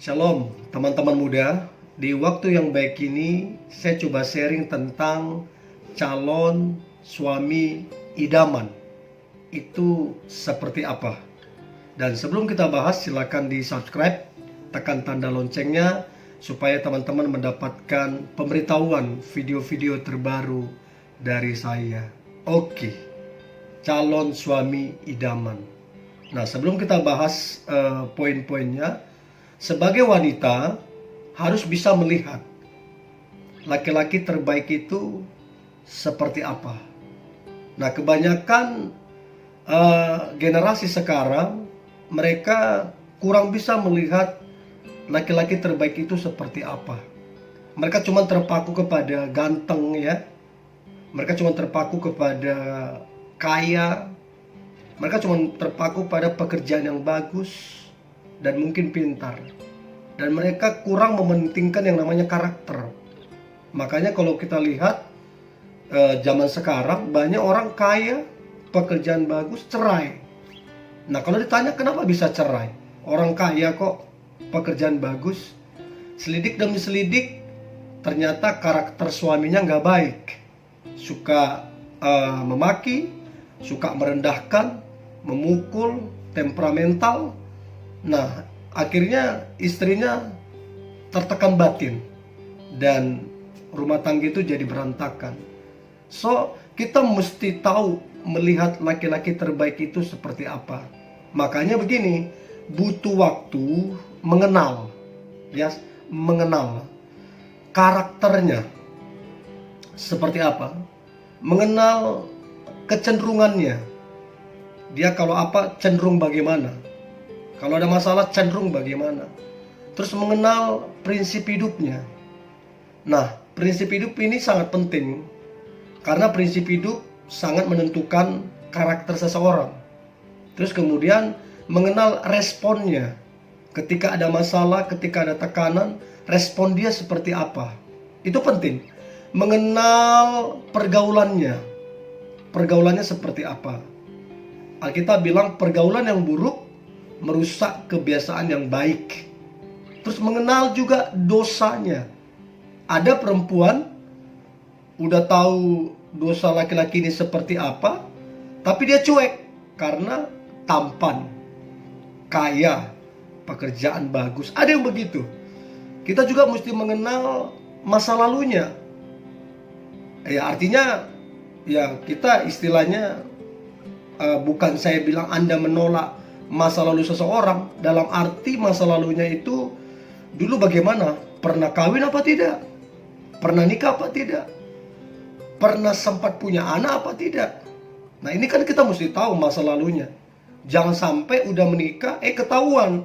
Shalom teman-teman muda. Di waktu yang baik ini saya coba sharing tentang calon suami idaman. Itu seperti apa? Dan sebelum kita bahas, silakan di subscribe, tekan tanda loncengnya supaya teman-teman mendapatkan pemberitahuan video-video terbaru dari saya. Oke, calon suami idaman. Nah, sebelum kita bahas poin-poinnya, sebagai wanita harus bisa melihat laki-laki terbaik itu seperti apa. Nah, kebanyakan generasi sekarang mereka kurang bisa melihat laki-laki terbaik itu seperti apa. Mereka cuma terpaku kepada ganteng ya. Mereka cuma terpaku kepada kaya. Mereka cuma terpaku pada pekerjaan yang bagus dan mungkin pintar. Dan mereka kurang mementingkan yang namanya karakter. Makanya kalau kita lihat zaman sekarang banyak orang kaya, pekerjaan bagus, cerai. Nah, kalau ditanya kenapa bisa cerai, orang kaya kok pekerjaan bagus, selidik demi selidik ternyata karakter suaminya nggak baik, suka memaki, suka merendahkan, memukul, temperamental. Nah, akhirnya istrinya tertekan batin dan rumah tangga itu jadi berantakan. So, kita mesti tahu melihat laki-laki terbaik itu seperti apa. Makanya begini, butuh waktu mengenal, ya, mengenal karakternya seperti apa, mengenal kecenderungannya. Dia kalau apa cenderung bagaimana, kalau ada masalah cenderung bagaimana. Terus mengenal prinsip hidupnya. Nah, prinsip hidup ini sangat penting karena prinsip hidup sangat menentukan karakter seseorang. Terus kemudian mengenal responnya. Ketika ada masalah, ketika ada tekanan, respon dia seperti apa. Itu penting. Mengenal pergaulannya. Pergaulannya seperti apa. Alkitab bilang pergaulan yang buruk merusak kebiasaan yang baik. Terus mengenal juga dosanya. Ada perempuan udah tahu dosa laki-laki ini seperti apa, tapi dia cuek karena tampan, kaya, pekerjaan bagus. Ada yang begitu. Kita juga mesti mengenal masa lalunya. Ya, artinya ya kita istilahnya bukan saya bilang Anda menolak masa lalu seseorang, dalam arti masa lalunya itu dulu bagaimana, pernah kawin apa tidak, pernah nikah apa tidak, pernah sempat punya anak apa tidak. Nah, ini kan kita mesti tahu masa lalunya. Jangan sampai udah menikah ketahuan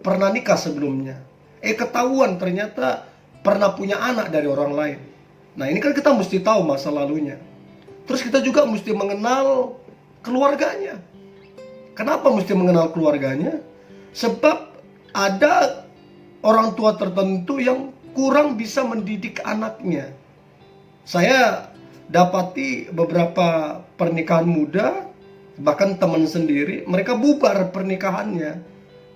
pernah nikah sebelumnya, ketahuan ternyata pernah punya anak dari orang lain. Nah, ini kan kita mesti tahu masa lalunya. Terus kita juga mesti mengenal keluarganya. Kenapa mesti mengenal keluarganya? Sebab ada orang tua tertentu yang kurang bisa mendidik anaknya. Saya dapati beberapa pernikahan muda, bahkan teman sendiri, mereka bubar pernikahannya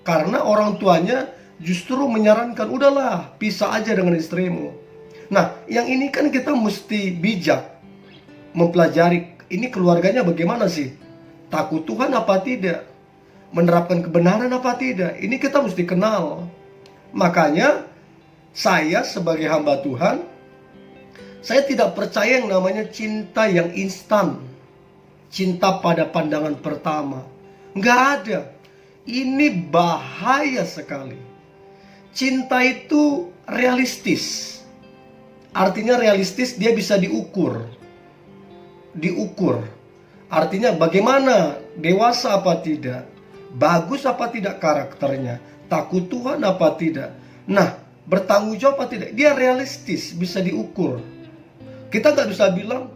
karena orang tuanya justru menyarankan, udahlah pisah aja dengan istrimu. Nah, yang ini kan kita mesti bijak mempelajari, ini keluarganya bagaimana sih? Takut Tuhan apa tidak? Menerapkan kebenaran apa tidak? Ini kita mesti kenal. Makanya saya sebagai hamba Tuhan, saya tidak percaya yang namanya cinta yang instan, cinta pada pandangan pertama. Nggak ada. Ini bahaya sekali. Cinta itu realistis. Artinya realistis, dia bisa diukur. Artinya bagaimana, dewasa apa tidak, bagus apa tidak karakternya, takut Tuhan apa tidak. Nah, bertanggung jawab apa tidak, dia realistis, bisa diukur. Kita nggak bisa bilang,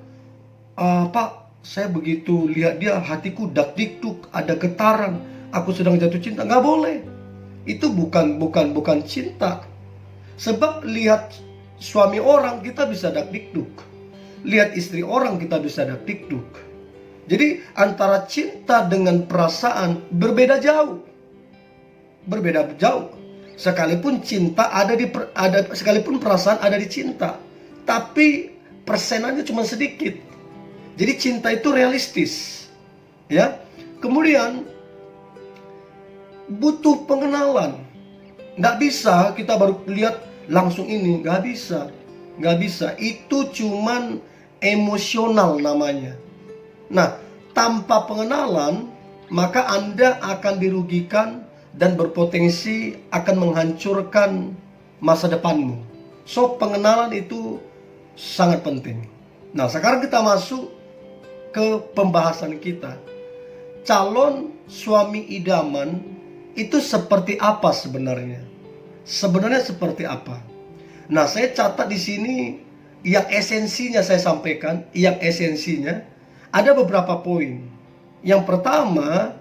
Pak, saya begitu lihat dia hatiku dak-dikduk, ada getaran, aku sedang jatuh cinta. Nggak boleh. Itu bukan cinta. Sebab lihat suami orang kita bisa dak-dikduk, lihat istri orang kita bisa dak-dikduk. Jadi antara cinta dengan perasaan berbeda jauh. Sekalipun cinta sekalipun perasaan ada di cinta, tapi persenannya cuma sedikit. Jadi cinta itu realistis, ya. Kemudian butuh pengenalan. Nggak bisa kita baru lihat langsung ini, nggak bisa. Itu cuman emosional namanya. Nah, tanpa pengenalan, maka Anda akan dirugikan dan berpotensi akan menghancurkan masa depanmu. So, pengenalan itu sangat penting. Nah, sekarang kita masuk ke pembahasan kita. Calon suami idaman itu seperti apa sebenarnya? Sebenarnya seperti apa? Nah, saya catat di sini yang esensinya saya sampaikan, ada beberapa poin. Yang pertama,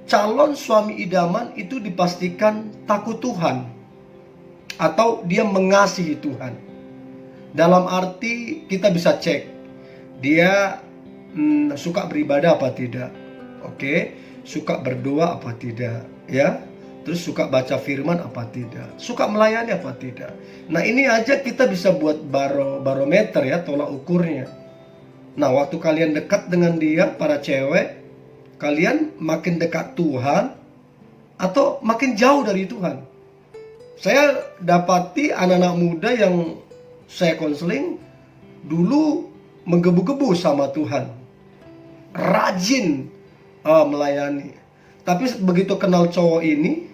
calon suami idaman itu dipastikan takut Tuhan atau dia mengasihi Tuhan. Dalam arti kita bisa cek dia suka beribadah apa tidak, oke, suka berdoa apa tidak, ya. Terus suka baca firman apa tidak, suka melayani apa tidak. Nah, ini aja kita bisa buat barometer, ya, tolak ukurnya. Nah, waktu kalian dekat dengan dia, para cewek, kalian makin dekat Tuhan atau makin jauh dari Tuhan? Saya dapati anak-anak muda yang saya konseling dulu menggebu-gebu sama Tuhan, rajin melayani. Tapi begitu kenal cowok ini,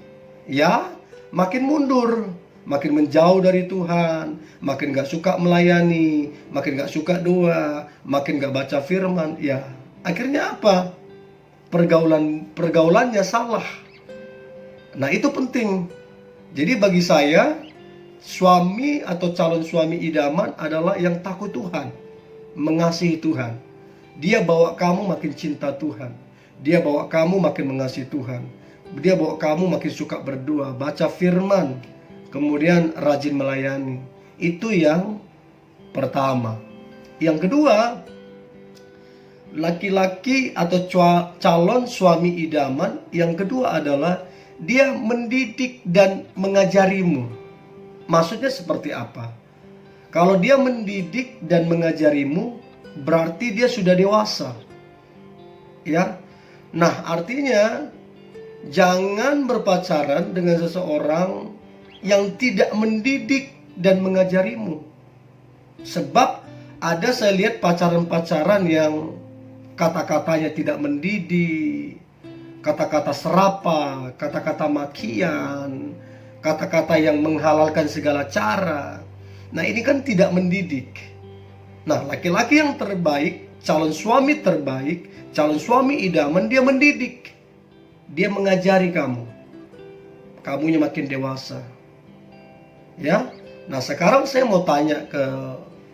ya makin mundur, makin menjauh dari Tuhan, makin gak suka melayani, makin gak suka doa, makin gak baca firman. Ya, akhirnya apa? Pergaulannya salah. Nah, itu penting. Jadi bagi saya, suami atau calon suami idaman adalah yang takut Tuhan, mengasihi Tuhan. Dia bawa kamu makin cinta Tuhan, dia bawa kamu makin mengasihi Tuhan, dia bawa kamu makin suka berdoa, baca firman, kemudian rajin melayani. Itu yang pertama. Yang kedua, laki-laki atau calon suami idaman yang kedua adalah dia mendidik dan mengajarimu. Maksudnya seperti apa? Kalau dia mendidik dan mengajarimu, berarti dia sudah dewasa, ya. Nah, artinya jangan berpacaran dengan seseorang yang tidak mendidik dan mengajarimu. Sebab ada, saya lihat pacaran-pacaran yang kata-katanya tidak mendidik, kata-kata serapa, kata-kata makian, kata-kata yang menghalalkan segala cara. Nah, ini kan tidak mendidik. Nah, laki-laki yang terbaik, calon suami terbaik, calon suami idaman, dia mendidik. Dia mengajari kamu. Kamunya makin dewasa. Ya. Nah, sekarang saya mau tanya ke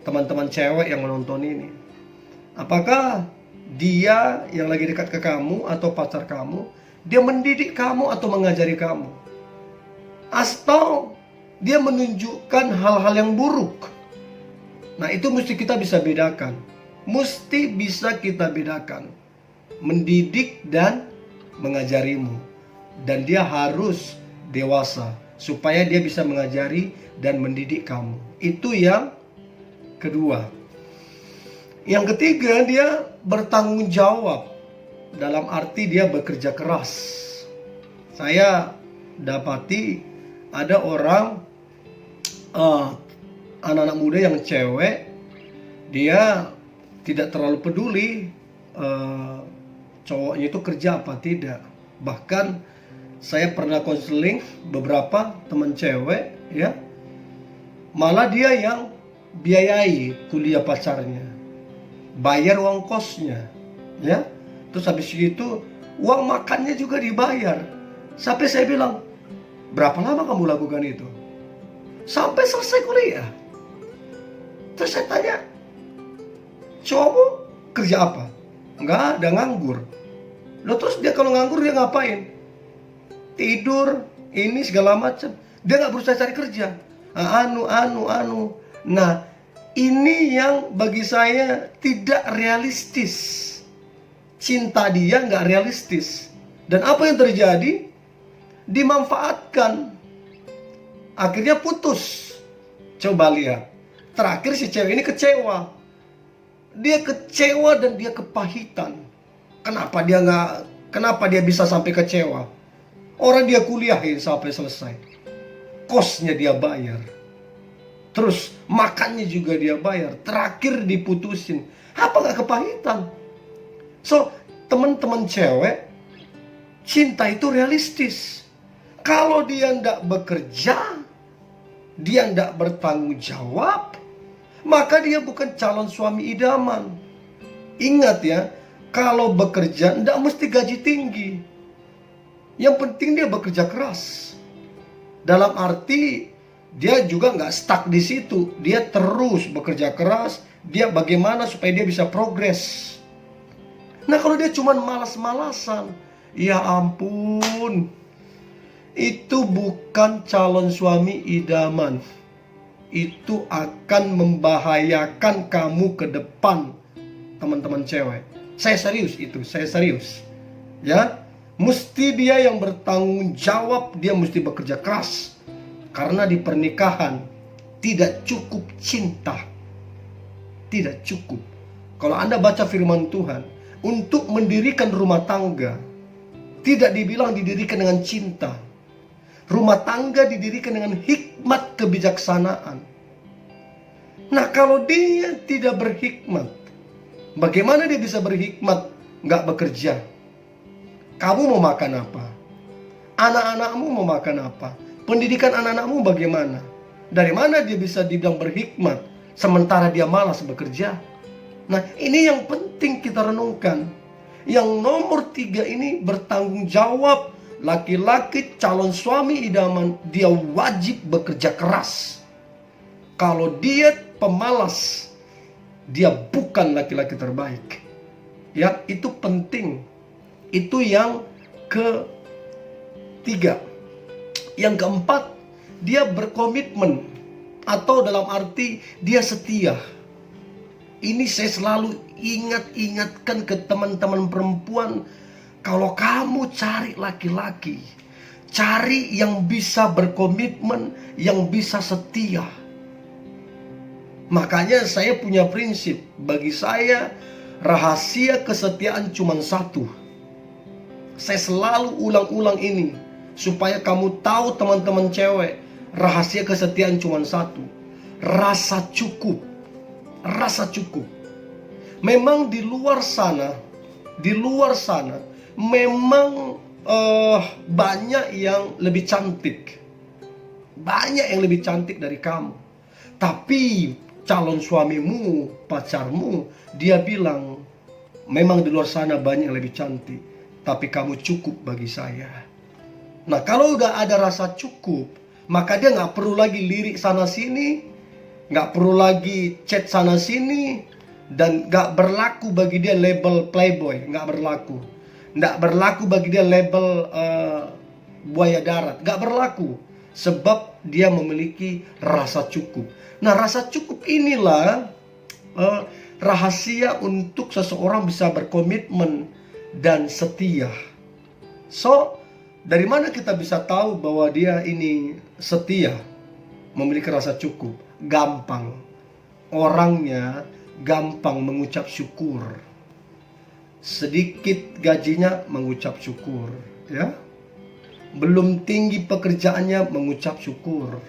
teman-teman cewek yang menonton ini. Apakah dia yang lagi dekat ke kamu atau pacar kamu, dia mendidik kamu atau mengajari kamu? Atau dia menunjukkan hal-hal yang buruk? Nah, itu mesti kita bisa bedakan. Mesti bisa kita bedakan. Mendidik dan mengajarimu. Dan dia harus dewasa supaya dia bisa mengajari dan mendidik kamu. Itu yang kedua. Yang ketiga, dia bertanggung jawab. Dalam arti dia bekerja keras. Saya dapati ada orang anak-anak muda yang cewek, dia tidak terlalu peduli cowoknya itu kerja apa tidak. Bahkan saya pernah konseling beberapa teman cewek, ya, malah dia yang biayai kuliah pacarnya, bayar uang kosnya, ya. Terus habis itu uang makannya juga dibayar. Sampai saya bilang, berapa lama kamu lakukan itu? Sampai selesai kuliah. Terus saya tanya, cowokmu kerja apa? Enggak ada, nganggur. Loh, terus dia kalau nganggur dia ngapain? Tidur, ini segala macam. Dia nggak berusaha cari kerja. Nah, ini yang bagi saya tidak realistis. Cinta dia nggak realistis. Dan apa yang terjadi? Dimanfaatkan Akhirnya putus. Coba lihat. Terakhir si cewek ini kecewa. Dia kecewa dan dia kepahitan. Kenapa dia bisa sampai kecewa? Orang dia kuliahin sampai selesai. Kosnya dia bayar. Terus makannya juga dia bayar. Terakhir diputusin. Apa gak kepahitan? So, teman-teman cewek, cinta itu realistis. Kalau dia nggak bekerja, dia nggak bertanggung jawab, maka dia bukan calon suami idaman. Ingat ya, kalau bekerja nggak mesti gaji tinggi. Yang penting dia bekerja keras. Dalam arti dia juga nggak stuck di situ. Dia terus bekerja keras. Dia bagaimana supaya dia bisa progres. Nah kalau dia cuma malas-malasan, ya ampun, itu bukan calon suami idaman. Itu akan membahayakan kamu ke depan, teman-teman cewek. Saya serius itu, saya serius. Ya, mesti dia yang bertanggung jawab, dia mesti bekerja keras. Karena di pernikahan tidak cukup cinta. Tidak cukup. Kalau Anda baca firman Tuhan, untuk mendirikan rumah tangga tidak dibilang didirikan dengan cinta. Rumah tangga didirikan dengan hikmat kebijaksanaan. Nah kalau dia tidak berhikmat, bagaimana dia bisa berhikmat nggak bekerja? Kamu mau makan apa? Anak-anakmu mau makan apa? Pendidikan anak-anakmu bagaimana? Dari mana dia bisa dibilang berhikmat sementara dia malas bekerja? Nah ini yang penting kita renungkan. Yang nomor 3 ini bertanggung jawab. Laki-laki calon suami idaman, dia wajib bekerja keras. Kalau dia pemalas, dia bukan laki-laki terbaik. Ya, itu penting. Itu yang ketiga. Yang keempat, dia berkomitmen. Atau dalam arti dia setia. Ini saya selalu ingatkan ke teman-teman perempuan. Kalau kamu cari laki-laki, cari yang bisa berkomitmen, yang bisa setia. Makanya saya punya prinsip. Bagi saya, rahasia kesetiaan cuma satu. Saya selalu ulang-ulang ini supaya kamu tahu, teman-teman cewek, rahasia kesetiaan cuma satu. Rasa cukup. Rasa cukup. Memang di luar sana memang banyak yang lebih cantik. Banyak yang lebih cantik dari kamu. Tapi calon suamimu, pacarmu, dia bilang, memang di luar sana banyak yang lebih cantik, tapi kamu cukup bagi saya. Nah kalau udah ada rasa cukup, maka dia gak perlu lagi lirik sana sini, gak perlu lagi chat sana sini, dan gak berlaku bagi dia label playboy. Gak berlaku. Nggak berlaku bagi dia label buaya darat. Nggak berlaku. Sebab dia memiliki rasa cukup. Nah rasa cukup inilah rahasia untuk seseorang bisa berkomitmen dan setia. So, dari mana kita bisa tahu bahwa dia ini setia, memiliki rasa cukup? Gampang. Orangnya gampang mengucap syukur. Sedikit gajinya mengucap syukur, ya. Belum tinggi pekerjaannya mengucap syukur.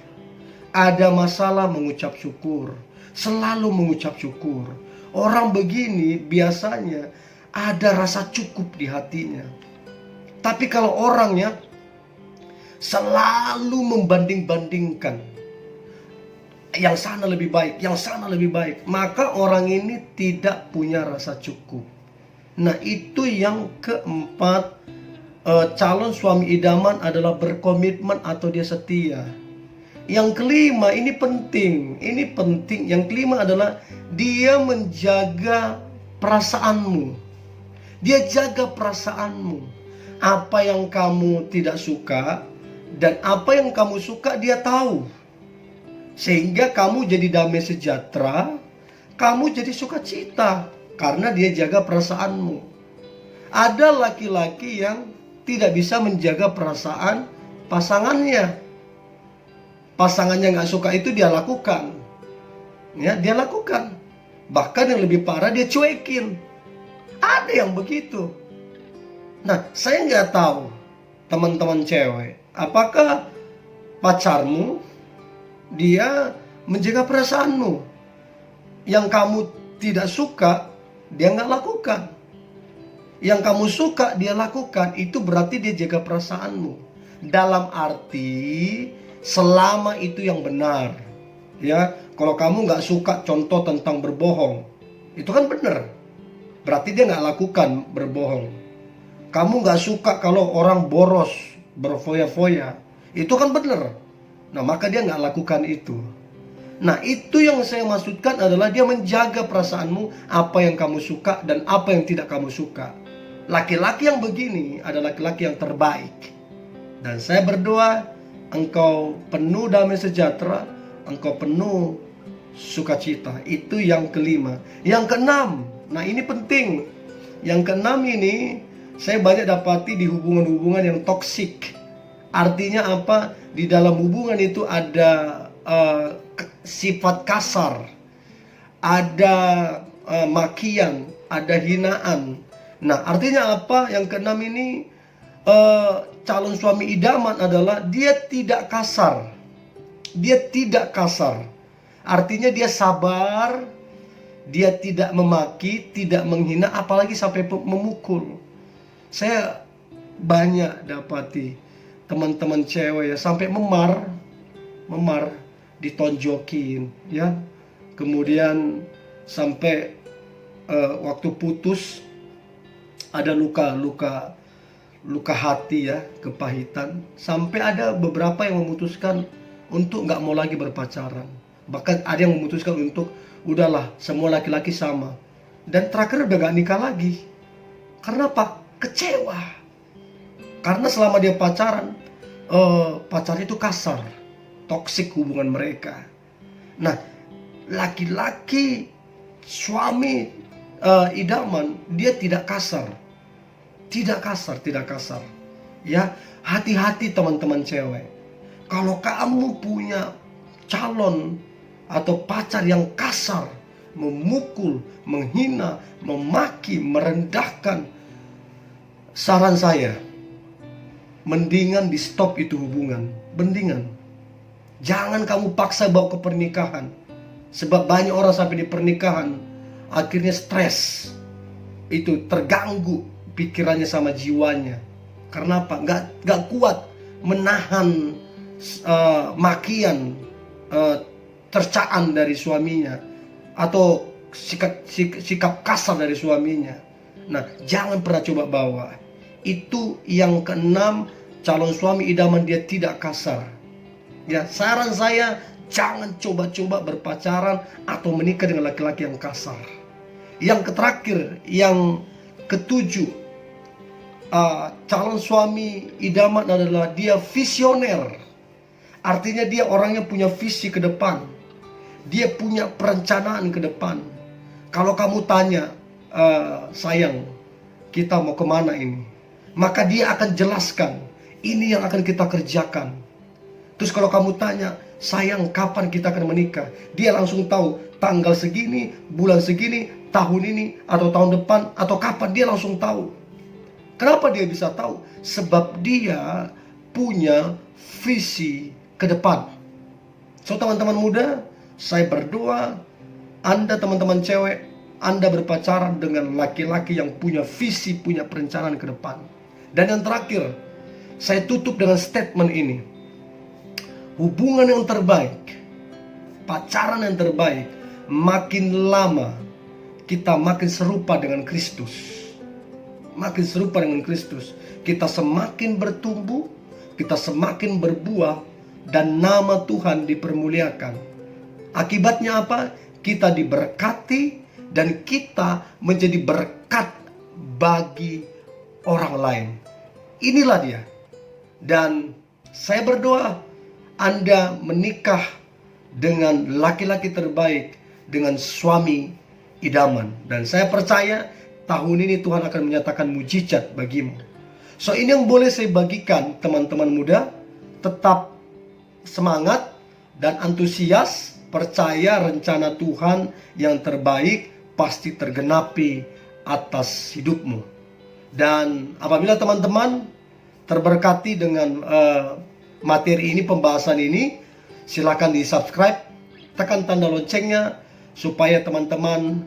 Ada masalah mengucap syukur. Selalu mengucap syukur. Orang begini biasanya ada rasa cukup di hatinya. Tapi kalau orangnya selalu membanding-bandingkan, yang sana lebih baik, yang sana lebih baik, maka orang ini tidak punya rasa cukup. Nah itu yang keempat, calon suami idaman adalah berkomitmen atau dia setia. Yang kelima, ini penting. Yang kelima adalah dia menjaga perasaanmu. Dia jaga perasaanmu. Apa yang kamu tidak suka dan apa yang kamu suka dia tahu. Sehingga kamu jadi damai sejahtera, kamu jadi sukacita. Karena dia jaga perasaanmu. Ada laki-laki yang tidak bisa menjaga perasaan pasangannya. pasangannya nggak suka itu dia lakukan. Ya, dia lakukan. Bahkan yang lebih parah dia cuekin. Ada yang begitu. Nah, saya nggak tahu teman-teman cewek, apakah pacarmu dia menjaga perasaanmu? Yang kamu tidak suka, dia nggak lakukan. Yang kamu suka, dia lakukan. Itu berarti dia jaga perasaanmu. Dalam arti, selama itu yang benar. Ya, kalau kamu nggak suka contoh tentang berbohong, itu kan benar. Berarti dia nggak lakukan berbohong. Kamu nggak suka kalau orang boros, berfoya-foya, itu kan benar. Nah, maka dia nggak lakukan itu. Nah, itu yang saya maksudkan adalah dia menjaga perasaanmu, apa yang kamu suka dan apa yang tidak kamu suka. Laki-laki yang begini adalah laki-laki yang terbaik. Dan saya berdoa, engkau penuh damai sejahtera, engkau penuh sukacita. Itu yang kelima. Yang keenam, nah ini penting. Yang keenam ini saya banyak dapati di hubungan-hubungan yang toksik. Artinya apa? Di dalam hubungan itu ada sifat kasar, ada makian, ada hinaan. Nah, artinya apa? Yang keenam ini calon suami idaman adalah dia tidak kasar. Dia tidak kasar. Artinya dia sabar, dia tidak memaki, tidak menghina, apalagi sampai memukul. Saya banyak dapati teman-teman cewek ya sampai memar ditonjokin ya. Kemudian sampai waktu putus ada luka hati ya, kepahitan. Sampai ada beberapa yang memutuskan untuk nggak mau lagi berpacaran. Bahkan ada yang memutuskan untuk udahlah, semua laki-laki sama. Dan terakhir udah nggak nikah lagi. Karena apa? Kecewa. Karena selama dia pacaran, pacarnya itu kasar, toksik hubungan mereka. Nah, laki-laki suami idaman dia tidak kasar. Tidak kasar. Ya, hati-hati teman-teman cewek. Kalau kamu punya calon atau pacar yang kasar, memukul, menghina, memaki, merendahkan, saran saya, mendingan di stop itu hubungan. Mendingan. Jangan kamu paksa bawa ke pernikahan. Sebab banyak orang sampai di pernikahan akhirnya stres. Itu terganggu pikirannya sama jiwanya. Karena apa? Nggak kuat menahan makian, cercaan dari suaminya, atau sikap kasar dari suaminya. Nah, jangan pernah coba bawa. Itu yang keenam, calon suami idaman dia tidak kasar. Ya, saran saya jangan coba-coba berpacaran atau menikah dengan laki-laki yang kasar. Yang terakhir, yang ketujuh, calon suami idaman adalah dia visioner. Artinya dia orangnya punya visi ke depan. Dia punya perencanaan ke depan. Kalau kamu tanya, sayang, kita mau kemana ini? Maka dia akan jelaskan, ini yang akan kita kerjakan. Terus kalau kamu tanya, sayang, kapan kita akan menikah? Dia langsung tahu tanggal segini, bulan segini, tahun ini, atau tahun depan, atau kapan. Dia langsung tahu. Kenapa dia bisa tahu? Sebab dia punya visi ke depan. So, teman-teman muda, saya berdoa Anda teman-teman cewek, Anda berpacaran dengan laki-laki yang punya visi, punya perencanaan ke depan. Dan yang terakhir, saya tutup dengan statement ini. Hubungan yang terbaik, pacaran yang terbaik, makin lama kita makin serupa dengan Kristus. Makin serupa dengan Kristus, kita semakin bertumbuh, kita semakin berbuah, dan nama Tuhan dipermuliakan. Akibatnya apa? Kita diberkati dan kita menjadi berkat bagi orang lain. Inilah dia. Dan saya berdoa Anda menikah dengan laki-laki terbaik, dengan suami idaman. Dan saya percaya tahun ini Tuhan akan menyatakan mujizat bagimu. So, ini yang boleh saya bagikan teman-teman muda. Tetap semangat, dan antusias, percaya rencana Tuhan yang terbaik pasti tergenapi atas hidupmu. Dan apabila teman-teman terberkati dengan materi ini, pembahasan ini, silakan di subscribe, tekan tanda loncengnya supaya teman-teman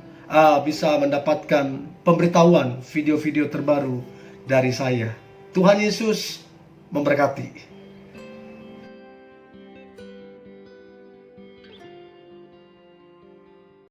bisa mendapatkan pemberitahuan video-video terbaru dari saya. Tuhan Yesus memberkati.